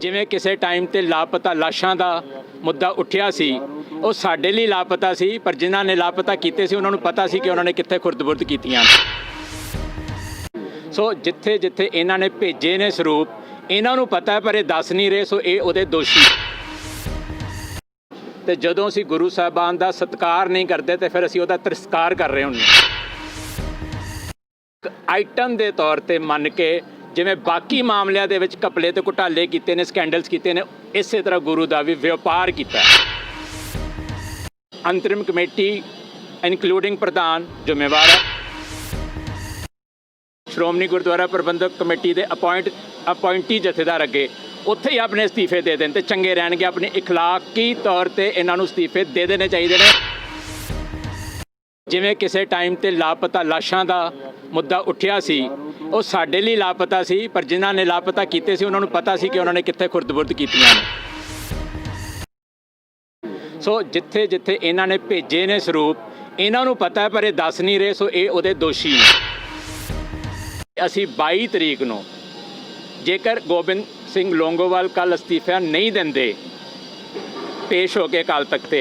ਜਿਵੇਂ ਕਿਸੇ ਟਾਈਮ ਤੇ ਲਾਪਤਾ ਲਾਸ਼ਾਂ ਦਾ ਮੁੱਦਾ ਉੱਠਿਆ ਸੀ, ਉਹ ਸਾਡੇ ਲਈ ਲਾਪਤਾ ਸੀ, ਪਰ ਜਿਨ੍ਹਾਂ ਨੇ ਲਾਪਤਾ ਕੀਤੇ ਸੀ ਉਹਨਾਂ ਨੂੰ ਪਤਾ ਸੀ ਕਿ ਉਹਨਾਂ ਨੇ ਕਿੱਥੇ ਖੁਰਦ-ਬੁਰਦ ਕੀਤੀਆਂ। ਸੋ ਜਿੱਥੇ ਜਿੱਥੇ ਇਹਨਾਂ ਨੇ ਭੇਜੇ ਨੇ ਸਰੂਪ, ਇਹਨਾਂ ਨੂੰ ਪਤਾ ਪਰ ਇਹ ਦੱਸ ਨਹੀਂ ਰਹੇ, ਸੋ ਇਹ ਉਹਦੇ ਦੋਸ਼ੀ। ਤੇ ਜਦੋਂ ਅਸੀਂ ਗੁਰੂ ਸਾਹਿਬਾਨ ਦਾ ਸਤਿਕਾਰ ਨਹੀਂ ਕਰਦੇ ਤੇ ਫਿਰ ਅਸੀਂ ਉਹਦਾ ਤਿਰਸਕਾਰ ਕਰ ਰਹੇ ਹੁੰਦੇ ਹਾਂ। ਆਈਟਮ ਦੇ ਤੌਰ ਤੇ ਮੰਨ ਕੇ ਜਿਵੇਂ ਬਾਕੀ ਮਾਮਲਿਆਂ ਦੇ ਵਿੱਚ ਘਪਲੇ ਤੇ ਘੁਟਾਲੇ ਕੀਤੇ ਨੇ, ਸਕੈਂਡਲਸ ਕੀਤੇ ਨੇ, ਇਸੇ ਤਰ੍ਹਾਂ ਗੁਰੂ ਦਾ ਵੀ ਵਪਾਰ ਕੀਤਾ। ਅੰਤਰਿਮ ਕਮੇਟੀ ਇਨਕਲੂਡਿੰਗ ਪ੍ਰਧਾਨ ਜ਼ਿੰਮੇਵਾਰ ਹੈ। ਸ਼੍ਰੋਮਣੀ ਗੁਰਦੁਆਰਾ ਪ੍ਰਬੰਧਕ ਕਮੇਟੀ ਦੇ ਅਪਾਇੰਟੀ ਜਥੇਦਾਰ ਅੱਗੇ ਉੱਥੇ ਹੀ ਆਪਣੇ ਅਸਤੀਫੇ ਦੇ ਦੇਣ ਤੇ ਚੰਗੇ ਰਹਿਣਗੇ। ਆਪਣੇ ਇਖਲਾਕੀ ਤੌਰ ਤੇ ਇਹਨਾਂ ਨੂੰ ਅਸਤੀਫੇ ਦੇ ਦੇਣੇ ਚਾਹੀਦੇ ਨੇ। ਜਿਵੇਂ ਕਿਸੇ ਟਾਈਮ ਤੇ ਲਾਪਤਾ ਲਾਸ਼ਾਂ ਦਾ ਮੁੱਦਾ ਉੱਠਿਆ ਸੀ, ਉਹ ਸਾਡੇ ਲਈ ਲਾਪਤਾ ਸੀ, ਪਰ ਜਿਨ੍ਹਾਂ ਨੇ ਲਾਪਤਾ ਕੀਤੇ ਸੀ ਉਹਨਾਂ ਨੂੰ ਪਤਾ ਸੀ ਕਿ ਉਹਨਾਂ ਨੇ ਕਿੱਥੇ ਖੁਰਦ-ਬੁਰਦ ਕੀਤੀਆਂ ਨੇ। ਸੋ ਜਿੱਥੇ ਜਿੱਥੇ ਇਹਨਾਂ ਨੇ ਭੇਜੇ ਨੇ ਸਰੂਪ, ਇਹਨਾਂ ਨੂੰ ਪਤਾ ਪਰ ਇਹ ਦੱਸ ਨਹੀਂ ਰਹੇ, ਸੋ ਇਹ ਉਹਦੇ ਦੋਸ਼ੀ ਨੇ। ਅਸੀਂ 22 ਤਰੀਕ ਨੂੰ ਜੇਕਰ ਗੋਬਿੰਦ ਸਿੰਘ ਲੌਂਗੋਵਾਲ ਕੱਲ੍ਹ ਅਸਤੀਫਾ ਨਹੀਂ ਦਿੰਦੇ ਪੇਸ਼ ਹੋ ਕੇ ਅਕਾਲ ਤਖਤ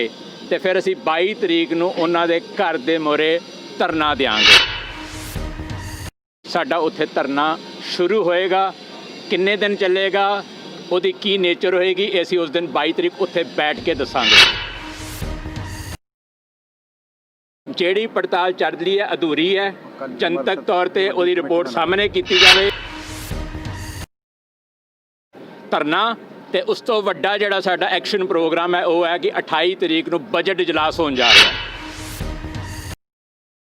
ਤੇ ਫਿਰ ਅਸੀਂ 22 ਤਰੀਕ ਨੂੰ ਉਹਨਾਂ ਦੇ ਘਰ ਦੇ ਮੂਹਰੇ ਧਰਨਾ ਦਿਆਂਗੇ। ਸਾਡਾ ਉੱਥੇ ਧਰਨਾ ਸ਼ੁਰੂ ਹੋਏਗਾ। ਕਿੰਨੇ ਦਿਨ ਚੱਲੇਗਾ, ਉਹਦੀ ਕੀ ਨੇਚਰ ਹੋਏਗੀ, ਇਹ ਅਸੀਂ ਉਸ ਦਿਨ 22 ਤਰੀਕ ਉੱਥੇ ਬੈਠ ਕੇ ਦੱਸਾਂਗੇ। ਜਿਹੜੀ ਪੜਤਾਲ ਚੱਲ ਰਹੀ ਹੈ ਅਧੂਰੀ ਹੈ, ਜਨਤਕ ਤੌਰ ਤੇ ਉਹਦੀ ਰਿਪੋਰਟ ਸਾਹਮਣੇ ਕੀਤੀ ਜਾਵੇ। ਧਰਨਾ ਤੇ ਉਸ ਤੋਂ ਵੱਡਾ ਜਿਹੜਾ ਸਾਡਾ ਐਕਸ਼ਨ ਪ੍ਰੋਗਰਾਮ ਹੈ ਉਹ ਹੈ ਕਿ 28 ਤਰੀਕ ਨੂੰ ਬਜਟ ਇਜਲਾਸ ਹੋਣ ਜਾ ਰਿਹਾ ਹੈ।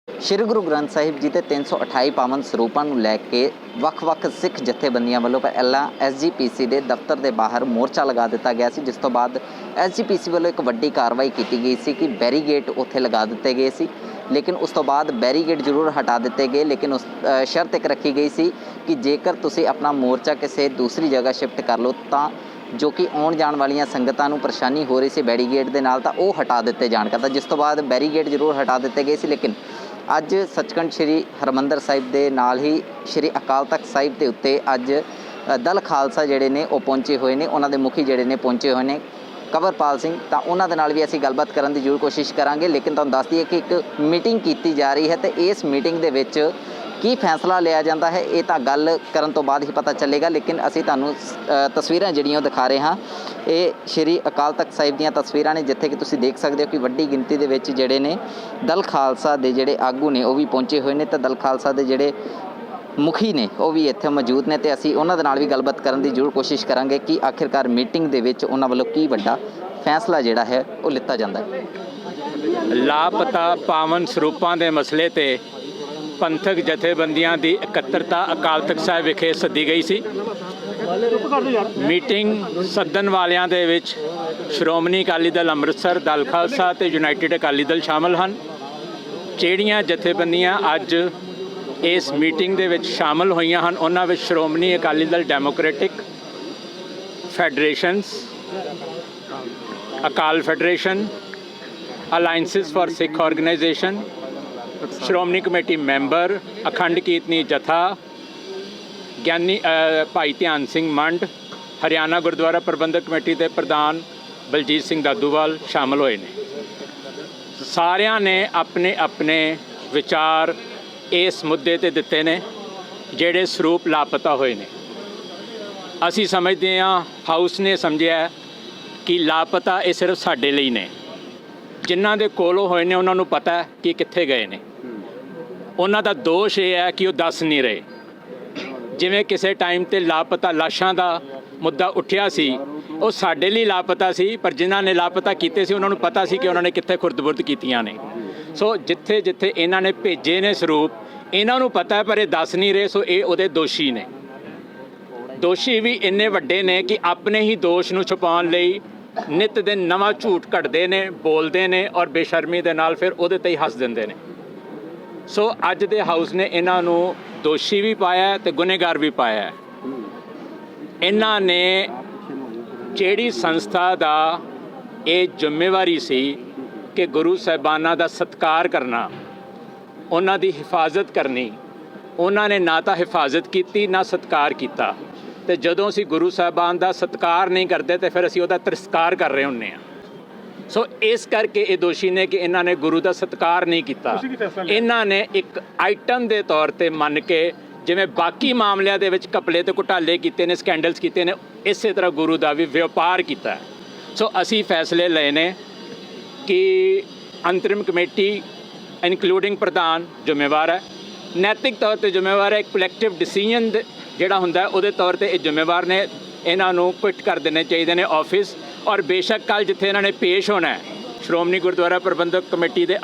ਸ਼੍ਰੀ ਗੁਰੂ ਗ੍ਰੰਥ ਸਾਹਿਬ ਜੀ ਦੇ 328 ਪਾਵਨ ਸਰੂਪਾਂ ਨੂੰ ਲੈ ਕੇ ਵੱਖ-ਵੱਖ ਸਿੱਖ ਜਥੇਬੰਦੀਆਂ ਵੱਲੋਂ ਪਹਿਲਾਂ SGPC ਦੇ ਦਫ਼ਤਰ ਦੇ ਬਾਹਰ ਮੋਰਚਾ ਲਗਾ ਦਿੱਤਾ ਗਿਆ ਸੀ, ਜਿਸ ਤੋਂ ਬਾਅਦ SGPC ਵੱਲੋਂ ਇੱਕ ਵੱਡੀ ਕਾਰਵਾਈ ਕੀਤੀ ਗਈ ਸੀ ਕਿ ਬੈਰੀਗੇਟ ਉੱਥੇ ਲਗਾ ਦਿੱਤੇ ਗਏ ਸੀ। ਲੇਕਿਨ ਉਸ ਤੋਂ ਬਾਅਦ ਬੈਰੀਗੇਟ ਜ਼ਰੂਰ ਹਟਾ ਦਿੱਤੇ ਗਏ, ਲੇਕਿਨ ਉਸ ਸ਼ਰਤ ਇੱਕ ਰੱਖੀ ਗਈ ਸੀ ਕਿ ਜੇਕਰ ਤੁਸੀਂ ਆਪਣਾ ਮੋਰਚਾ ਕਿਸੇ ਦੂਸਰੀ ਜਗ੍ਹਾ ਸ਼ਿਫਟ ਕਰ ਲਓ ਤਾਂ ਜੋ ਕਿ ਆਉਣ ਜਾਣ ਵਾਲੀਆਂ ਸੰਗਤਾਂ ਨੂੰ ਪਰੇਸ਼ਾਨੀ ਹੋ ਰਹੀ ਸੀ ਬੈਰੀਗੇਟ ਦੇ ਨਾਲ, ਤਾਂ ਉਹ ਹਟਾ ਦਿੱਤੇ ਜਾਣ ਕਰਦਾ। ਜਿਸ ਤੋਂ ਬਾਅਦ ਬੈਰੀਗੇਟ ਜ਼ਰੂਰ ਹਟਾ ਦਿੱਤੇ ਗਏ ਸੀ, ਲੇਕਿਨ ਅੱਜ ਸੱਚਖੰਡ ਸ਼੍ਰੀ ਹਰਿਮੰਦਰ ਸਾਹਿਬ ਦੇ ਨਾਲ ਹੀ ਸ਼੍ਰੀ ਅਕਾਲ ਤਖਤ ਸਾਹਿਬ ਦੇ ਉੱਤੇ ਅੱਜ ਦਲ ਖਾਲਸਾ ਜਿਹੜੇ ਨੇ ਉਹ ਪਹੁੰਚੇ ਹੋਏ ਨੇ। ਉਹਨਾਂ ਦੇ ਮੁਖੀ ਜਿਹੜੇ ਨੇ ਪਹੁੰਚੇ ਹੋਏ ਨੇ ਕੰਵਰਪਾਲ ਸਿੰਘ, ਤਾਂ ਉਹਨਾਂ ਦੇ ਨਾਲ ਵੀ ਅਸੀਂ ਗੱਲਬਾਤ ਕਰਨ ਦੀ ਜ਼ਰੂਰ ਕੋਸ਼ਿਸ਼ ਕਰਾਂਗੇ। ਲੇਕਿਨ ਤੁਹਾਨੂੰ ਦੱਸ ਦਈਏ ਕਿ ਇੱਕ ਮੀਟਿੰਗ ਕੀਤੀ ਜਾ ਰਹੀ ਹੈ ਤੇ ਇਸ ਮੀਟਿੰਗ ਦੇ ਵਿੱਚ ਕੀ ਫੈਸਲਾ ਲਿਆ ਜਾਂਦਾ ਹੈ ਇਹ ਤਾਂ ਗੱਲ ਕਰਨ ਤੋਂ ਬਾਅਦ ਹੀ ਪਤਾ ਚੱਲੇਗਾ। ਲੇਕਿਨ ਅਸੀਂ ਤੁਹਾਨੂੰ ਤਸਵੀਰਾਂ ਜਿਹੜੀਆਂ ਉਹ ਦਿਖਾ ਰਹੇ ਹਾਂ, ਇਹ ਸ਼੍ਰੀ ਅਕਾਲ ਤਖਤ ਸਾਹਿਬ ਦੀਆਂ ਤਸਵੀਰਾਂ ਨੇ, ਜਿੱਥੇ ਕਿ ਤੁਸੀਂ ਦੇਖ ਸਕਦੇ ਹੋ ਕਿ ਵੱਡੀ ਗਿਣਤੀ ਦੇ ਵਿੱਚ ਜਿਹੜੇ ਨੇ ਦਲ ਖਾਲਸਾ ਦੇ ਜਿਹੜੇ ਆਗੂ ਨੇ ਉਹ ਵੀ ਪਹੁੰਚੇ ਹੋਏ ਨੇ ਤੇ ਦਲ ਖਾਲਸਾ ਦੇ ਜਿਹੜੇ ਮੁਖੀ ਨੇ ਉਹ ਵੀ ਇੱਥੇ ਮੌਜੂਦ ਨੇ ਤੇ ਅਸੀਂ ਉਹਨਾਂ ਦੇ ਨਾਲ ਵੀ ਗੱਲਬਾਤ ਕਰਨ ਦੀ ਜ਼ਰੂਰ ਕੋਸ਼ਿਸ਼ ਕਰਾਂਗੇ ਕਿ ਆਖਿਰਕਾਰ ਮੀਟਿੰਗ ਦੇ ਵਿੱਚ ਉਹਨਾਂ ਵੱਲੋਂ ਕੀ ਵੱਡਾ ਫੈਸਲਾ ਜਿਹੜਾ ਹੈ ਉਹ ਲਿੱਤਾ ਜਾਂਦਾ ਹੈ। ਲਾਪਤਾ ਪਾਵਨ ਸਰੂਪਾਂ ਦੇ ਮਸਲੇ ਤੇ ਪੰਥਕ ਜਥੇਬੰਦੀਆਂ ਦੀ ਇਕੱਤਰਤਾ ਅਕਾਲ ਤਖਤ ਸਾਹਿਬ ਵਿਖੇ ਸੱਦੀ ਗਈ ਸੀ। ਮੀਟਿੰਗ ਸੱਦਣ ਵਾਲਿਆਂ ਦੇ ਵਿੱਚ ਸ਼੍ਰੋਮਣੀ ਅਕਾਲੀ ਦਲ ਅੰਮ੍ਰਿਤਸਰ, ਦਲ ਖਾਲਸਾ ਤੇ ਯੂਨਾਈਟਿਡ ਅਕਾਲੀ ਦਲ ਸ਼ਾਮਲ ਹਨ। ਜਿਹੜੀਆਂ ਜਥੇਬੰਦੀਆਂ ਅੱਜ ਇਸ ਮੀਟਿੰਗ ਦੇ ਵਿੱਚ ਸ਼ਾਮਲ ਹੋਈਆਂ ਹਨ ਉਹਨਾਂ ਵਿੱਚ Shiromani Akali Dal democratic federations, Akal federation, alliances for Sikh organisation, Shiromani committee member, Akhand Kirtani Jatha, Giani Bhai Dhian Singh Mand, Haryana Gurdwara Prabandhak committee ਦੇ ਪ੍ਰਧਾਨ ਬਲਜੀਤ ਸਿੰਘ ਦਾਦੂਵਾਲ ਸ਼ਾਮਲ ਹੋਏ ਨੇ। ਸਾਰਿਆਂ ਨੇ ਆਪਣੇ ਆਪਣੇ ਵਿਚਾਰ ਇਸ ਮੁੱਦੇ ਤੇ ਦਿੱਤੇ ਨੇ ਜਿਹੜੇ ਸਰੂਪ ਲਾਪਤਾ ਹੋਏ ਨੇ। ਅਸੀਂ ਸਮਝਦੇ ਹਾਂ, ਹਾਊਸ ਨੇ ਸਮਝਿਆ ਕਿ ਲਾਪਤਾ ਇਹ ਸਿਰਫ ਸਾਡੇ ਲਈ ਨੇ। ਜਿਨ੍ਹਾਂ ਦੇ ਕੋਲੋਂ ਹੋਏ ਨੇ ਉਹਨਾਂ ਨੂੰ ਪਤਾ ਕਿ ਕਿੱਥੇ ਗਏ ਨੇ। ਉਹਨਾਂ ਦਾ ਦੋਸ਼ ਇਹ ਹੈ ਕਿ ਉਹ ਦੱਸ ਨਹੀਂ ਰਹੇ। ਜਿਵੇਂ ਕਿਸੇ ਟਾਈਮ ਤੇ ਲਾਪਤਾ ਲਾਸ਼ਾਂ ਦਾ ਮੁੱਦਾ ਉੱਠਿਆ ਸੀ, ਉਹ ਸਾਡੇ ਲਈ ਲਾਪਤਾ ਸੀ, ਪਰ ਜਿਨ੍ਹਾਂ ਨੇ ਲਾਪਤਾ ਕੀਤੇ ਸੀ ਉਹਨਾਂ ਨੂੰ ਪਤਾ ਸੀ ਕਿ ਉਹਨਾਂ ਨੇ ਕਿੱਥੇ ਖੁਰਦ-ਬੁਰਦ ਕੀਤੀਆਂ ਨੇ। ਸੋ ਜਿੱਥੇ ਜਿੱਥੇ ਇਹਨਾਂ ਨੇ ਭੇਜੇ ਨੇ ਸਰੂਪ, ਇਹਨਾਂ ਨੂੰ ਪਤਾ ਪਰ ਇਹ ਦੱਸ ਨਹੀਂ ਰਹੇ, ਸੋ ਇਹ ਉਹਦੇ ਦੋਸ਼ੀ ਨੇ। ਦੋਸ਼ੀ ਵੀ ਇੰਨੇ ਵੱਡੇ ਨੇ ਕਿ ਆਪਣੇ ਹੀ ਦੋਸ਼ ਨੂੰ ਛੁਪਾਉਣ ਲਈ ਨਿੱਤ ਦਿਨ ਨਵਾਂ ਝੂਠ ਕੱਢਦੇ ਨੇ, ਬੋਲਦੇ ਨੇ ਔਰ ਬੇਸ਼ਰਮੀ ਦੇ ਨਾਲ ਫਿਰ ਉਹਦੇ ਤੇ ਹੀ ਹੱਸ ਦਿੰਦੇ ਨੇ। ਸੋ ਅੱਜ ਦੇ ਹਾਊਸ ਨੇ ਇਹਨਾਂ ਨੂੰ ਦੋਸ਼ੀ ਵੀ ਪਾਇਆ ਤੇ ਗੁਨੇਗਾਰ ਵੀ ਪਾਇਆ। ਇਹਨਾਂ ਨੇ ਜਿਹੜੀ ਸੰਸਥਾ ਦਾ ਇਹ ਜ਼ਿੰਮੇਵਾਰੀ ਸੀ ਕਿ ਗੁਰੂ ਸਾਹਿਬਾਨਾਂ ਦਾ ਸਤਿਕਾਰ ਕਰਨਾ, ਉਹਨਾਂ ਦੀ ਹਿਫਾਜ਼ਤ ਕਰਨੀ, ਉਹਨਾਂ ਨੇ ਨਾ ਤਾਂ ਹਿਫਾਜ਼ਤ ਕੀਤੀ ਨਾ ਸਤਿਕਾਰ ਕੀਤਾ। ਤੇ ਜਦੋਂ ਅਸੀਂ ਗੁਰੂ ਸਾਹਿਬਾਨ ਦਾ ਸਤਿਕਾਰ ਨਹੀਂ ਕਰਦੇ ਤੇ ਫਿਰ ਅਸੀਂ ਉਹਦਾ ਤਿਰਸਕਾਰ ਕਰ ਰਹੇ ਹੁੰਦੇ ਹਾਂ। ਸੋ ਇਸ ਕਰਕੇ ਇਹ ਦੋਸ਼ੀ ਨੇ ਕਿ ਇਹਨਾਂ ਨੇ ਗੁਰੂ ਦਾ ਸਤਿਕਾਰ ਨਹੀਂ ਕੀਤਾ। ਇਹਨਾਂ ਨੇ ਇੱਕ ਆਈਟਮ ਦੇ ਤੌਰ ਤੇ ਮੰਨ ਕੇ ਜਿਵੇਂ ਬਾਕੀ ਮਾਮਲਿਆਂ ਦੇ ਵਿੱਚ ਘਪਲੇ ਤੇ ਘੁਟਾਲੇ ਕੀਤੇ ਨੇ, ਸਕੈਂਡਲਸ ਕੀਤੇ ਨੇ, ਇਸੇ ਤਰ੍ਹਾਂ ਗੁਰੂ ਦਾ ਵੀ ਵਪਾਰ ਕੀਤਾ। ਸੋ ਅਸੀਂ ਫੈਸਲੇ ਲਏ ਨੇ ਕਿ ਅੰਤਰਿਮ ਕਮੇਟੀ ਇਨਕਲੂਡਿੰਗ ਪ੍ਰਧਾਨ ਜ਼ਿੰਮੇਵਾਰ ਹੈ, ਨੈਤਿਕ ਤੌਰ ਤੇ ਜ਼ਿੰਮੇਵਾਰ ਹੈ। ਇੱਕ ਕਲੈਕਟਿਵ ਡਿਸੀਜਨ ਜਿਹੜਾ ਹੁੰਦਾ ਉਹਦੇ ਤੌਰ ਤੇ ਇਹ ਜ਼ਿੰਮੇਵਾਰ ਨੇ। ਇਹਨਾਂ ਨੂੰ ਕੁਇਟ ਕਰ ਦੇਣੇ ਚਾਹੀਦੇ ਨੇ ਆਫਿਸ। ਔਰ ਬੇਸ਼ੱਕ ਕੱਲ੍ਹ ਜਿੱਥੇ ਇਹਨਾਂ ਨੇ ਪੇਸ਼ ਹੋਣਾ ਹੈ ਸ਼੍ਰੋਮਣੀ ਗੁਰਦੁਆਰਾ ਪ੍ਰਬੰਧਕ ਕਮੇਟੀ ਦੇ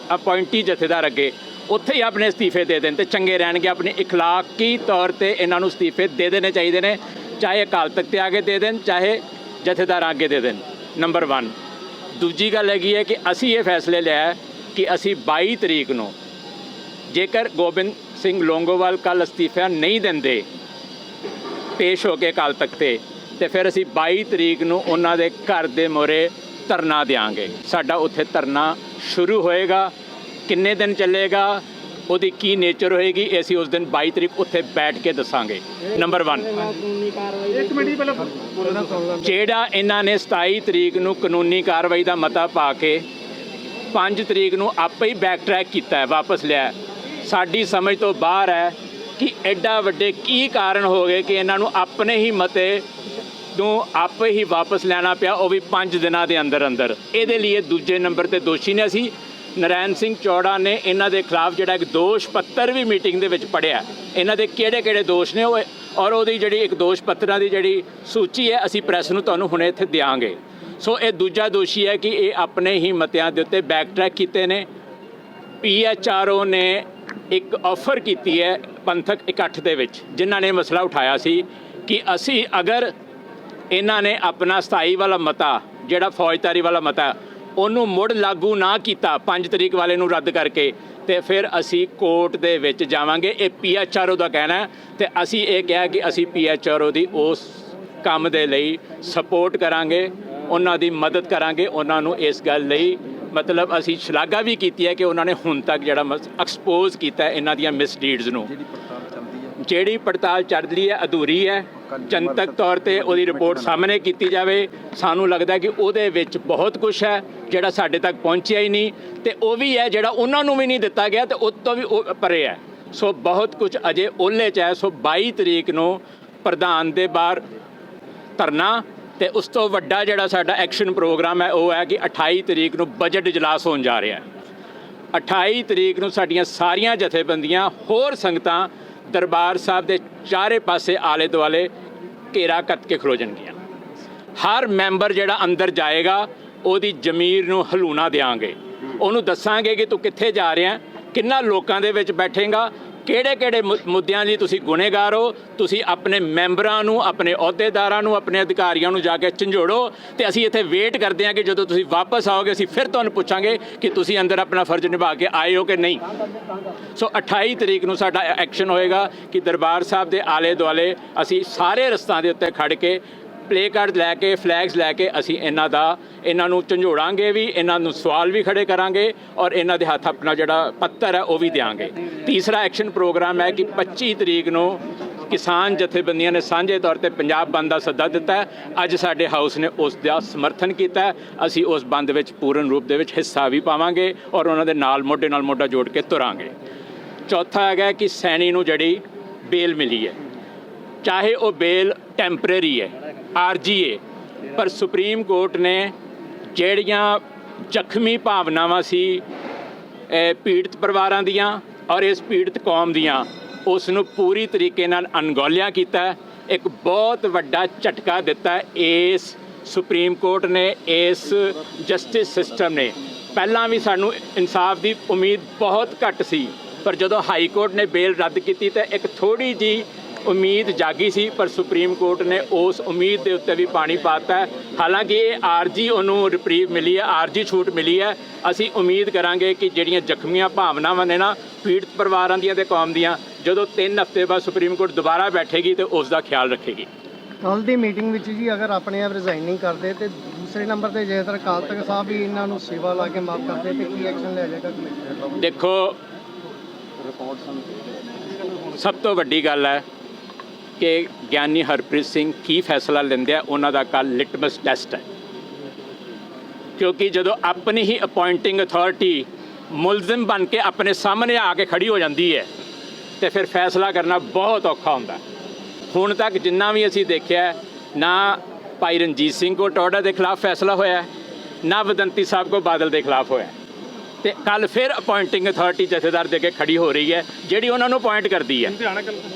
ਅਪਾਇੰਟੀ ਜਥੇਦਾਰ ਅੱਗੇ, ਉੱਥੇ ਹੀ ਆਪਣੇ ਅਸਤੀਫੇ ਦੇ ਦੇਣ ਤੇ ਚੰਗੇ ਰਹਿਣਗੇ। ਆਪਣੀ ਇਖਲਾਕੀ ਤੌਰ ਤੇ ਇਹਨਾਂ ਨੂੰ ਅਸਤੀਫੇ ਦੇ ਦੇਣੇ ਚਾਹੀਦੇ ਨੇ, ਚਾਹੇ ਅਕਾਲ ਤਖਤ ਤੇ ਆਗੇ ਦੇ ਦੇਣ, ਚਾਹੇ ਜਥੇਦਾਰਾਂ ਅੱਗੇ ਦੇ ਦੇਣ। ਨੰਬਰ 1। ਦੂਜੀ ਗੱਲ ਹੈਗੀ ਹੈ ਕਿ ਅਸੀਂ ਇਹ ਫੈਸਲੇ ਲਿਆ ਕਿ ਅਸੀਂ 22 ਤਰੀਕ ਨੂੰ ਜੇਕਰ ਗੋਬਿੰਦ ਸਿੰਘ ਲੌਂਗੋਵਾਲ ਕੱਲ੍ਹ ਅਸਤੀਫਾ ਨਹੀਂ ਦਿੰਦੇ ਪੇਸ਼ ਹੋ ਕੇ ਅਕਾਲ ਤਖਤ ਤੇ ਫਿਰ ਅਸੀਂ 22 ਤਰੀਕ ਨੂੰ ਉਹਨਾਂ ਦੇ ਘਰ ਦੇ ਮੂਹਰੇ ਧਰਨਾ ਦਿਆਂਗੇ। ਸਾਡਾ ਉੱਥੇ ਧਰਨਾ ਸ਼ੁਰੂ ਹੋਏਗਾ। ਕਿੰਨੇ ਦਿਨ ਚੱਲੇਗਾ, ਉਹਦੀ ਕੀ ਨੇਚਰ ਹੋਏਗੀ, ਇਹ ਅਸੀਂ ਉਸ ਦਿਨ 22 ਤਰੀਕ ਉੱਥੇ ਬੈਠ ਕੇ ਦੱਸਾਂਗੇ। ਨੰਬਰ 1, ਜਿਹੜਾ ਇਹਨਾਂ ਨੇ 27 ਤਰੀਕ ਨੂੰ ਕਾਨੂੰਨੀ ਕਾਰਵਾਈ ਦਾ ਮਤਾ ਪਾ ਕੇ 5 ਤਰੀਕ ਨੂੰ ਆਪੇ ਹੀ ਬੈਕ ਟਰੈਕ ਕੀਤਾ ਹੈ, ਵਾਪਸ ਲਿਆ, ਸਾਡੀ ਸਮਝ ਤੋਂ ਬਾਹਰ ਹੈ ਕਿ ਐਡਾ ਵੱਡੇ ਕੀ ਕਾਰਨ ਹੋ ਗਏ ਕਿ ਇਹਨਾਂ ਨੂੰ ਆਪਣੇ ਹੀ ਮਤੇ ਨੂੰ ਆਪੇ ਹੀ ਵਾਪਸ ਲੈਣਾ ਪਿਆ, ਉਹ ਵੀ 5 ਦਿਨਾਂ ਦੇ ਅੰਦਰ ਅੰਦਰ। ਇਹਦੇ ਲਈ ਦੂਜੇ ਨੰਬਰ ਤੇ ਦੋਸ਼ੀ ਨੇ। ਅਸੀਂ ਨਰੈਣ ਸਿੰਘ ਚੌੜਾ ਨੇ ਇਹਨਾਂ ਦੇ ਖਿਲਾਫ ਜਿਹੜਾ ਇੱਕ ਦੋਸ਼ ਪੱਤਰ ਵੀ ਮੀਟਿੰਗ ਦੇ ਵਿੱਚ ਪੜ੍ਹਿਆ, ਇਹਨਾਂ ਦੇ ਕਿਹੜੇ ਦੋਸ਼ ਨੇ ਉਹ, ਔਰ ਉਹਦੀ ਜਿਹੜੀ ਇੱਕ ਦੋਸ਼ ਪੱਤਰਾਂ ਦੀ ਜਿਹੜੀ ਸੂਚੀ ਹੈ ਅਸੀਂ ਪ੍ਰੈਸ ਨੂੰ ਤੁਹਾਨੂੰ ਹੁਣੇ ਇੱਥੇ ਦਿਆਂਗੇ। ਸੋ ਇਹ ਦੂਜਾ ਦੋਸ਼ੀ ਹੈ ਕਿ ਇਹ ਆਪਣੇ ਹੀ ਮਤਿਆਂ ਦੇ ਉੱਤੇ ਬੈਕ ਟਰੈਕ ਕੀਤੇ ਨੇ। PHRO ਨੇ ਇੱਕ ਆਫਰ ਕੀਤੀ ਹੈ ਪੰਥਕ ਇਕੱਠ ਦੇ ਵਿੱਚ, ਜਿਨ੍ਹਾਂ ਨੇ ਮਸਲਾ ਉਠਾਇਆ ਸੀ ਕਿ ਅਸੀਂ ਅਗਰ ਇਹਨਾਂ ਨੇ ਆਪਣਾ 27 ਵਾਲਾ ਮਤਾ ਜਿਹੜਾ ਫੌਜਦਾਰੀ ਵਾਲਾ ਮਤਾ ਉਹਨੂੰ ਮੁੜ ਲਾਗੂ ਨਾ ਕੀਤਾ 5 ਤਰੀਕ ਵਾਲੇ ਨੂੰ ਰੱਦ ਕਰਕੇ, ਤੇ ਫਿਰ ਅਸੀਂ ਕੋਰਟ ਦੇ ਵਿੱਚ ਜਾਵਾਂਗੇ। ਇਹ PHRO ਦਾ ਕਹਿਣਾ ਹੈ ਤੇ ਅਸੀਂ ਇਹ ਕਿਹਾ ਕਿ ਅਸੀਂ PHRO ਦੀ ਉਸ ਕੰਮ ਦੇ ਲਈ ਸਪੋਰਟ ਕਰਾਂਗੇ, ਉਹਨਾਂ ਦੀ ਮਦਦ ਕਰਾਂਗੇ। ਉਹਨਾਂ ਨੂੰ ਇਸ ਗੱਲ ਲਈ ਮਤਲਬ ਅਸੀਂ ਸ਼ਲਾਘਾ ਵੀ ਕੀਤੀ ਹੈ ਕਿ ਉਹਨਾਂ ਨੇ ਹੁਣ ਤੱਕ ਜਿਹੜਾ ਐਕਸਪੋਜ਼ ਕੀਤਾ ਇਹਨਾਂ ਦੀਆਂ ਮਿਸਡੀਡਸ ਨੂੰ। ਜਿਹੜੀ ਪੜਤਾਲ ਚੱਲ ਰਹੀ ਹੈ ਅਧੂਰੀ ਹੈ, ਜਨਤਕ ਤੌਰ ਤੇ ਉਹਦੀ ਰਿਪੋਰਟ ਸਾਹਮਣੇ ਕੀਤੀ ਜਾਵੇ। ਸਾਨੂੰ ਲੱਗਦਾ ਕਿ ਉਹਦੇ ਵਿੱਚ ਬਹੁਤ ਕੁਝ ਹੈ ਜਿਹੜਾ ਸਾਡੇ ਤੱਕ ਪਹੁੰਚਿਆ ਹੀ ਨਹੀਂ, ਤੇ ਉਹ ਵੀ ਹੈ ਜਿਹੜਾ ਉਹਨਾਂ ਨੂੰ ਵੀ ਨਹੀਂ ਦਿੱਤਾ ਗਿਆ ਤੇ ਉਹ ਤੋਂ ਵੀ ਪਰੇ ਹੈ। ਸੋ ਬਹੁਤ ਕੁਝ ਅਜੇ ਓਲੇ 'ਚ ਹੈ। ਸੋ 22 ਤਰੀਕ ਨੂੰ ਪ੍ਰਧਾਨ ਦੇ ਬਾਹਰ ਧਰਨਾ, ਤੇ ਉਸ ਤੋਂ ਵੱਡਾ ਜਿਹੜਾ ਸਾਡਾ ਐਕਸ਼ਨ ਪ੍ਰੋਗਰਾਮ ਹੈ ਉਹ ਹੈ ਕਿ 28 ਤਰੀਕ ਨੂੰ ਬਜਟ ਇਜਲਾਸ ਹੋਣ ਜਾ ਰਿਹਾ ਹੈ। 28 ਤਰੀਕ ਨੂੰ ਸਾਡੀਆਂ ਸਾਰੀਆਂ ਜਥੇਬੰਦੀਆਂ ਹੋਰ ਸੰਗਤਾਂ ਦਰਬਾਰ ਸਾਹਿਬ ਦੇ ਚਾਰੇ ਪਾਸੇ ਆਲੇ ਦੁਆਲੇ ਘੇਰਾ ਕੱਟ ਕੇ ਖਲੋ ਜਾਣਗੀਆਂ। ਹਰ ਮੈਂਬਰ ਜਿਹੜਾ ਅੰਦਰ ਜਾਏਗਾ ਉਹਦੀ ਜ਼ਮੀਰ ਨੂੰ ਹਲੂਣਾ ਦਿਆਂਗੇ, ਉਹਨੂੰ ਦੱਸਾਂਗੇ ਕਿ ਤੂੰ ਕਿੱਥੇ ਜਾ ਰਿਹਾ, ਕਿੰਨਾ ਲੋਕਾਂ ਦੇ ਵਿੱਚ ਬੈਠੇਗਾ, ਕਿਹੜੇ ਮੁੱਦਿਆਂ ਲਈ ਤੁਸੀਂ ਗੁਨੇਗਾਰ ਹੋ। ਤੁਸੀਂ ਆਪਣੇ ਮੈਂਬਰਾਂ ਨੂੰ, ਆਪਣੇ ਅਹੁਦੇਦਾਰਾਂ ਨੂੰ, ਆਪਣੇ ਅਧਿਕਾਰੀਆਂ ਨੂੰ ਜਾ ਕੇ ਝੰਜੋੜੋ, ਤੇ ਅਸੀਂ ਇੱਥੇ ਵੇਟ ਕਰਦੇ ਹਾਂ ਕਿ ਜਦੋਂ ਤੁਸੀਂ ਵਾਪਸ ਆਓਗੇ ਅਸੀਂ ਫਿਰ ਤੁਹਾਨੂੰ ਪੁੱਛਾਂਗੇ ਕਿ ਤੁਸੀਂ ਅੰਦਰ ਆਪਣਾ ਫਰਜ਼ ਨਿਭਾ ਕੇ ਆਏ ਹੋ ਕਿ ਨਹੀਂ। ਸੋ 28 ਤਰੀਕ ਨੂੰ ਸਾਡਾ ਐਕਸ਼ਨ ਹੋਏਗਾ ਕਿ ਦਰਬਾਰ ਸਾਹਿਬ ਦੇ ਆਲੇ ਦੁਆਲੇ ਅਸੀਂ ਸਾਰੇ ਰਸਤਿਆਂ ਦੇ ਉੱਤੇ ਖੜ੍ਹ ਕੇ ਪਲੇ ਕਾਰਡ ਲੈ ਕੇ, ਫਲੈਗਸ ਲੈ ਕੇ ਅਸੀਂ ਇਹਨਾਂ ਨੂੰ ਝੰਜੋੜਾਂਗੇ ਵੀ, ਇਹਨਾਂ ਨੂੰ ਸਵਾਲ ਵੀ ਖੜੇ ਕਰਾਂਗੇ, ਔਰ ਇਹਨਾਂ ਦੇ ਹੱਥ ਆਪਣਾ ਜਿਹੜਾ ਪੱਤਰ ਹੈ ਉਹ ਵੀ ਦਿਆਂਗੇ। ਤੀਸਰਾ ਐਕਸ਼ਨ ਪ੍ਰੋਗਰਾਮ ਹੈ ਕਿ 25 ਤਰੀਕ ਨੂੰ ਕਿਸਾਨ ਜਥੇਬੰਦੀਆਂ ਨੇ ਸਾਂਝੇ ਤੌਰ ਤੇ ਪੰਜਾਬ ਬੰਦ ਦਾ ਸੱਦਾ ਦਿੱਤਾ ਹੈ। ਅੱਜ ਸਾਡੇ ਹਾਊਸ ਨੇ ਉਸ ਦਾ ਸਮਰਥਨ ਕੀਤਾ। ਅਸੀਂ ਉਸ ਬੰਦ ਵਿੱਚ ਪੂਰਨ ਰੂਪ ਦੇ ਵਿੱਚ ਹਿੱਸਾ ਵੀ ਪਾਵਾਂਗੇ ਔਰ ਉਹਨਾਂ ਦੇ ਨਾਲ ਮੋਢੇ ਨਾਲ ਮੋਢਾ ਜੋੜ ਕੇ ਤੁਰਾਂਗੇ। ਚੌਥਾ ਹੈਗਾ ਕਿ ਸੈਣੀ ਨੂੰ ਜਿਹੜੀ ਬੇਲ ਮਿਲੀ ਹੈ, ਚਾਹੇ ਉਹ ਬੇਲ ਟੈਂਪਰੇਰੀ ਹੈ, ਆਰਜੀ ਹੈ, ਪਰ ਸੁਪਰੀਮ ਕੋਰਟ ਨੇ ਜਿਹੜੀਆਂ ਜ਼ਖਮੀ ਭਾਵਨਾਵਾਂ ਸੀ ਪੀੜਤ ਪਰਿਵਾਰਾਂ ਦੀਆਂ ਔਰ ਇਸ ਪੀੜਤ ਕੌਮ ਦੀਆਂ, ਉਸ ਨੂੰ ਪੂਰੀ ਤਰੀਕੇ ਨਾਲ ਅਣਗੌਲਿਆ ਕੀਤਾ। ਇੱਕ ਬਹੁਤ ਵੱਡਾ ਝਟਕਾ ਦਿੱਤਾ ਇਸ ਸੁਪਰੀਮ ਕੋਰਟ ਨੇ, ਇਸ ਜਸਟਿਸ ਸਿਸਟਮ ਨੇ। ਪਹਿਲਾਂ ਵੀ ਸਾਨੂੰ ਇਨਸਾਫ ਦੀ ਉਮੀਦ ਬਹੁਤ ਘੱਟ ਸੀ, ਪਰ ਜਦੋਂ ਹਾਈ ਕੋਰਟ ਨੇ ਬੇਲ ਰੱਦ ਕੀਤੀ ਤਾਂ ਇੱਕ ਥੋੜ੍ਹੀ ਜਿਹੀ ਉਮੀਦ ਜਾਗੀ ਸੀ, ਪਰ ਸੁਪਰੀਮ ਕੋਰਟ ਨੇ ਉਸ ਉਮੀਦ ਦੇ ਉੱਤੇ ਵੀ ਪਾਣੀ ਪਾਤਾ ਹੈ। ਹਾਲਾਂਕਿ ਇਹ ਆਰਜੀ ਉਹਨੂੰ ਰਿਪਰੀਵ ਮਿਲੀ ਹੈ, ਆਰਜੀ ਛੂਟ ਮਿਲੀ ਹੈ। ਅਸੀਂ ਉਮੀਦ ਕਰਾਂਗੇ ਕਿ ਜਿਹੜੀਆਂ ਜ਼ਖਮੀਆਂ ਭਾਵਨਾਵਾਂ ਨੇ ਨਾ ਪੀੜਤ ਪਰਿਵਾਰਾਂ ਦੀਆਂ ਤੇ ਕੌਮ ਦੀਆਂ, ਜਦੋਂ 3 ਹਫ਼ਤੇ ਬਾਅਦ ਸੁਪਰੀਮ ਕੋਰਟ ਦੁਬਾਰਾ ਬੈਠੇਗੀ ਤੇ ਉਸ ਦਾ ਖਿਆਲ ਰੱਖੇਗੀ। ਕੱਲ੍ਹ ਦੀ ਮੀਟਿੰਗ ਵਿੱਚ ਜੀ ਅਗਰ ਆਪਣੇ ਆਪ ਰਿਜ਼ਾਈਨ ਨਹੀਂ ਕਰਦੇ ਤੇ ਦੂਸਰੇ ਨੰਬਰ ਤੇ ਜੇਕਰ ਅਕਾਲ ਤਖਤ ਸਾਹਿਬ ਵੀ ਇਹਨਾਂ ਨੂੰ ਸੇਵਾ ਲਾ ਕੇ ਮਾਫ ਕਰਦੇ ਤੇ ਕੀ ਐਕਸ਼ਨ ਲਿਆ ਜਾਏਗਾ? ਦੇਖੋ, ਸਭ ਤੋਂ ਵੱਡੀ ਗੱਲ ਹੈ ਕਿ ਗਿਆਨੀ ਹਰਪ੍ਰੀਤ ਸਿੰਘ ਕੀ ਫੈਸਲਾ ਲੈਂਦੇ ਆ, ਉਹਨਾਂ ਦਾ ਕੱਲ੍ਹ ਲਿਟਮਸ ਟੈਸਟ ਹੈ। ਕਿਉਂਕਿ ਜਦੋਂ ਆਪਣੀ ਹੀ ਅਪਾਇੰਟਿੰਗ ਅਥਾਰਟੀ ਮੁਲਜ਼ਮ ਬਣ ਕੇ ਆਪਣੇ ਸਾਹਮਣੇ ਆ ਕੇ ਖੜੀ ਹੋ ਜਾਂਦੀ ਹੈ ਤੇ ਫਿਰ ਫੈਸਲਾ ਕਰਨਾ ਬਹੁਤ ਔਖਾ ਹੁੰਦਾ। ਹੁਣ ਤੱਕ ਜਿੰਨਾ ਵੀ ਅਸੀਂ ਦੇਖਿਆ, ਨਾ ਭਾਈ ਰਣਜੀਤ ਸਿੰਘ ਕੋ ਟੋਡਾ ਦੇ ਖਿਲਾਫ ਫੈਸਲਾ ਹੋਇਆ, ਨਾ ਵਦੰਤੀ ਸਾਹਿਬ ਕੋ ਬਾਦਲ ਦੇ ਖਿਲਾਫ ਹੋਇਆ, ਤੇ ਕੱਲ ਫਿਰ ਅਪਾਇੰਟਿੰਗ ਅਥਾਰਟੀ ਜਥੇਦਾਰ ਦੇ ਅੱਗੇ ਖੜੀ ਹੋ ਰਹੀ ਹੈ, ਜਿਹੜੀ ਉਹਨਾਂ ਨੂੰ ਅਪਾਇੰਟ ਕਰਦੀ ਹੈ।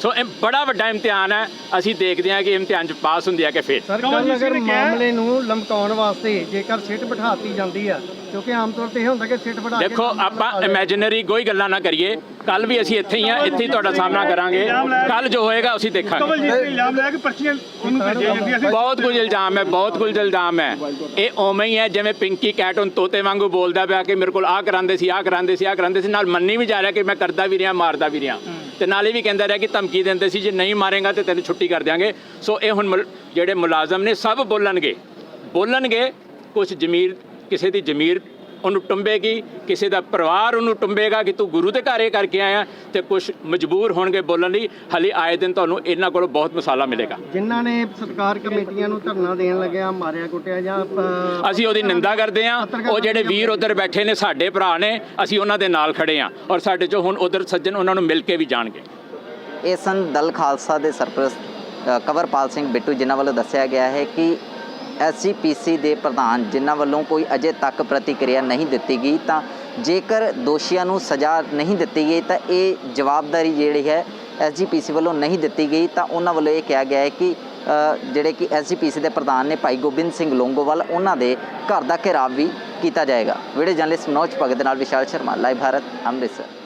ਸੋ ਇਹ ਬੜਾ ਵੱਡਾ ਇਮਤਿਹਾਨ ਹੈ। ਅਸੀਂ ਦੇਖਦੇ ਹਾਂ ਕਿ ਇਮਤਿਹਾਨ 'ਚ ਪਾਸ ਹੁੰਦੇ ਆ ਕਿ ਫਿਰ। ਸਰ ਕੱਲ੍ਹ ਅਗਰ ਮਾਮਲੇ ਨੂੰ ਲਮਕਾਉਣ ਵਾਸਤੇ ਜੇਕਰ ਸਿੱਟ ਬਿਠਾਤੀ ਜਾਂਦੀ ਆ, ਕਿਉਂਕਿ ਆਮ ਤੌਰ ਤੇ ਇਹ ਹੁੰਦਾ ਕਿ ਸਿੱਟ ਬਿਠਾ ਕੇ ਦੇਖੋ, ਆਪਾਂ ਇਮੈਜਿਨਰੀ ਕੋਈ ਗੱਲਾਂ ਨਾ ਕਰੀਏ। ਕੱਲ ਵੀ ਅਸੀਂ ਇੱਥੇ ਹੀ ਆ, ਇੱਥੇ ਹੀ ਤੁਹਾਡਾ ਸਾਹਮਣਾ ਕਰਾਂਗੇ। ਕੱਲ ਜੋ ਹੋਏਗਾ ਅਸੀਂ ਦੇਖਾਂਗੇ। ਬਹੁਤ ਕੁਝ ਇਲਜ਼ਾਮ ਹੈ, ਬਹੁਤ ਕੁਝ ਇਲਜ਼ਾਮ ਹੈ। ਇਹ ਉਵੇਂ ਹੀ ਹੈ ਜਿਵੇਂ ਪਿੰਕੀ ਕੈਟ ਹੁਣ ਤੋਤੇ ਵਾਂਗੂ ਬੋਲਦਾ ਪਿਆ ਕਿ ਮੇਰੇ ਕੋਲ ਆਹ ਕਰਾਉਂਦੇ ਸੀ, ਆਹ ਕਰਾਉਂਦੇ ਸੀ, ਆਹ ਕਰਾਉਂਦੇ ਸੀ। ਨਾਲ ਮੰਨੀ ਵੀ ਜਾ ਰਿਹਾ ਕਿ ਮੈਂ ਕਰਦਾ ਵੀ ਰਿਹਾ, ਮਾਰਦਾ ਵੀ ਰਿਹਾ, ਤੇ ਨਾਲੇ ਵੀ ਕਹਿੰਦਾ ਰਿਹਾ ਕਿ ਧਮਕੀ ਦਿੰਦੇ ਸੀ ਜੇ ਨਹੀਂ ਮਾਰੇਗਾ ਤੇ ਤੈਨੂੰ ਛੁੱਟੀ ਕਰ ਦਿਆਂਗੇ। ਸੋ ਇਹ ਹੁਣ ਜਿਹੜੇ ਮੁਲਾਜ਼ਮ ਨੇ ਸਭ ਬੋਲਣਗੇ। ਕੁਛ ਜ਼ਮੀਰ, ਕਿਸੇ ਦੀ ਜ਼ਮੀਰ ਉਹਨੂੰ ਟੁੰਬੇਗੀ, ਕਿਸੇ ਦਾ ਪਰਿਵਾਰ ਉਹਨੂੰ ਟੁੰਬੇਗਾ ਕਿ ਤੂੰ ਗੁਰੂ ਦੇ ਘਰ ਇਹ ਕਰਕੇ ਆਇਆ, ਤੇ ਕੁਛ ਮਜਬੂਰ ਹੋਣਗੇ ਬੋਲਣ ਲਈ। ਹਾਲੇ ਆਏ ਦਿਨ ਤੁਹਾਨੂੰ ਇਹਨਾਂ ਕੋਲੋਂ ਬਹੁਤ ਮਸਾਲਾ ਮਿਲੇਗਾ। ਜਿਨ੍ਹਾਂ ਨੇ ਸਰਕਾਰ ਕਮੇਟੀਆਂ ਨੂੰ ਧਰਨਾ ਦੇਣ ਲੱਗਿਆ ਮਾਰਿਆ ਕੁੱਟਿਆ ਜਾਂ ਅਸੀਂ ਉਹਦੀ ਨਿੰਦਾ ਕਰਦੇ ਹਾਂ। ਉਹ ਜਿਹੜੇ ਵੀਰ ਉੱਧਰ ਬੈਠੇ ਨੇ ਸਾਡੇ ਭਰਾ ਨੇ, ਅਸੀਂ ਉਹਨਾਂ ਦੇ ਨਾਲ ਖੜੇ ਹਾਂ, ਔਰ ਸਾਡੇ 'ਚੋਂ ਹੁਣ ਉੱਧਰ ਸੱਜਣ ਉਹਨਾਂ ਨੂੰ ਮਿਲ ਕੇ ਵੀ ਜਾਣਗੇ। ਇਹ ਸਨ ਦਲ ਖਾਲਸਾ ਦੇ ਸਰਪ੍ਰਸਤ ਕੰਵਰਪਾਲ ਸਿੰਘ ਬਿੱਟੂ, ਜਿਨ੍ਹਾਂ ਵੱਲੋਂ ਦੱਸਿਆ ਗਿਆ ਹੈ ਕਿ SGPC ਦੇ ਪ੍ਰਧਾਨ ਜਿਨ੍ਹਾਂ ਵੱਲੋਂ ਕੋਈ ਅਜੇ ਤੱਕ ਪ੍ਰਤੀਕਿਰਿਆ ਨਹੀਂ ਦਿੱਤੀ ਗਈ, ਤਾਂ ਜੇਕਰ ਦੋਸ਼ੀਆਂ ਨੂੰ ਸਜ਼ਾ ਨਹੀਂ ਦਿੱਤੀ ਗਈ ਤਾਂ ਇਹ ਜਵਾਬਦਾਰੀ ਜਿਹੜੀ ਹੈ SGPC ਵੱਲੋਂ ਨਹੀਂ ਦਿੱਤੀ ਗਈ। ਤਾਂ ਉਹਨਾਂ ਵੱਲੋਂ ਇਹ ਕਿਹਾ ਗਿਆ ਹੈ ਕਿ ਜਿਹੜੇ ਕਿ SGPC ਦੇ ਪ੍ਰਧਾਨ ਨੇ ਭਾਈ ਗੋਬਿੰਦ ਸਿੰਘ ਲੋਂਗੋਵਾਲ, ਉਹਨਾਂ ਦੇ ਘਰ ਦਾ ਘਿਰਾਵ ਵੀ ਕੀਤਾ ਜਾਏਗਾ। ਵੀਡੀਓ ਜਰਨਲਿਸਟ ਮਨੋਜ ਭਗਤ ਦੇ ਨਾਲ ਵਿਸ਼ਾਲ ਸ਼ਰਮਾ, ਲਾਈਵ ਭਾਰਤ, ਅੰਮ੍ਰਿਤਸਰ।